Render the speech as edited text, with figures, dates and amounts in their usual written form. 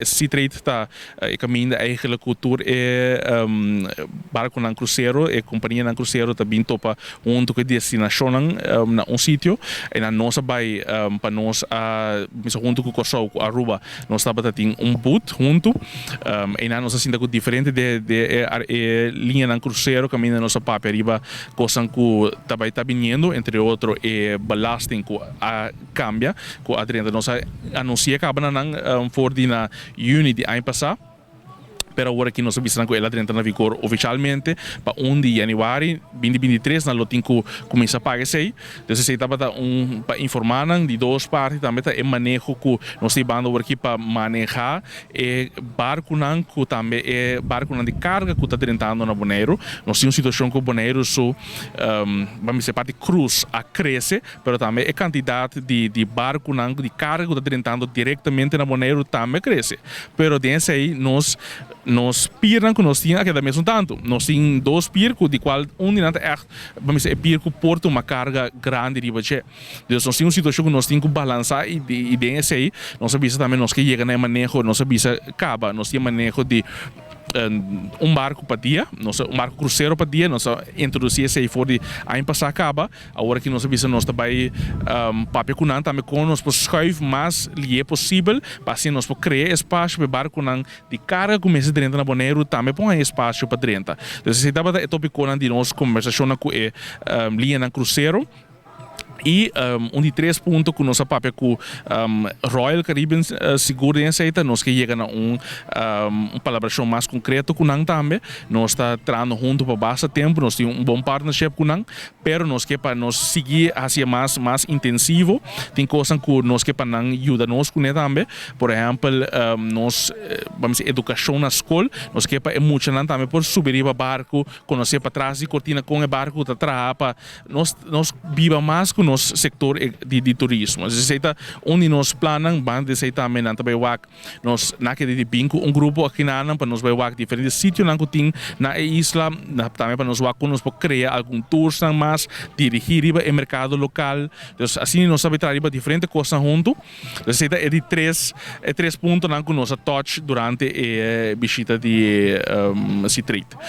Citrate está caminho eigenlijk cultuur barco na cruzeiro e companhia na cruzeiro também topa com destinação na sítio e na nossa vai para nós junto com o Corsol com Aruba nós estava tem boot junto e na nossa cinta diferente de linha na cruzeiro caminho na nossa papel arriba coisa que também está vindo entre outro e belasting que cambia que a dentro nossa anuncia que acaba na for na Juni di ano passado, pero agora que nós sabemos que ela entra na vigor oficialmente para 1 de janeiro 2023 na lotin que começa a pagar sei, então se estava para informar de duas partes também tá manejo que nós estamos aqui para manejar e barco não que também é barco não de carga que está tentando na Bonaire, nós temos uma situação que o Bonaire vamos dizer parte cruz a cresce, pero também a quantidade de barco não de carga que está tentando diretamente na Bonaire também cresce, pero desse aí nós pieren que nós tínhamos aqui mesmo tanto. Nós tínhamos dois piers, de qual de nada é, vamos dizer, pier que porta uma carga grande de baixo. Então nós tínhamos uma situação que nós tínhamos que balançar e desse aí, nós sabíamos também nós que chega no manejo, nós sabíamos acaba, nós tínhamos manejo de barco para dia, barco cruzeiro para dia, nós introduzimos aí for de ano passado acaba, agora que nós sabemos nós também papel com nós também com nós schuif mais li é possível, para assim nós criar espaço para barco não de carga começa dentro na Bonaire também põe espaço para dentro. Então se estava é tópico de nossa conversação com linha na cruzeiro. E de 3 pontos que nós papel com Royal Caribbean Segurança nós que chega a colaboração mais concreta com nós também nós está trabalhando junto para bastante tempo nós temos bom partnership com nós pero nós que para nós seguir assim mais intensivo tem coisas que nós que para nós ajuda nós com também por exemplo nós vamos educação na escola nós que para muito também por subir para barco conhecer para trás e cortina com o barco tá trapa nós viva mais com nosso setor de turismo. Aceita onde nós planamos, banda aceita também também nós naquele de bingo grupo aqui na para nós vai diferentes sítios na tem na isla também para nós nós criar algum tour mais dirigir o mercado local. Então assim nós sabe trabalhar diferentes coisas junto. Aceita é de três pontos que nós touch durante a visita de Citrate.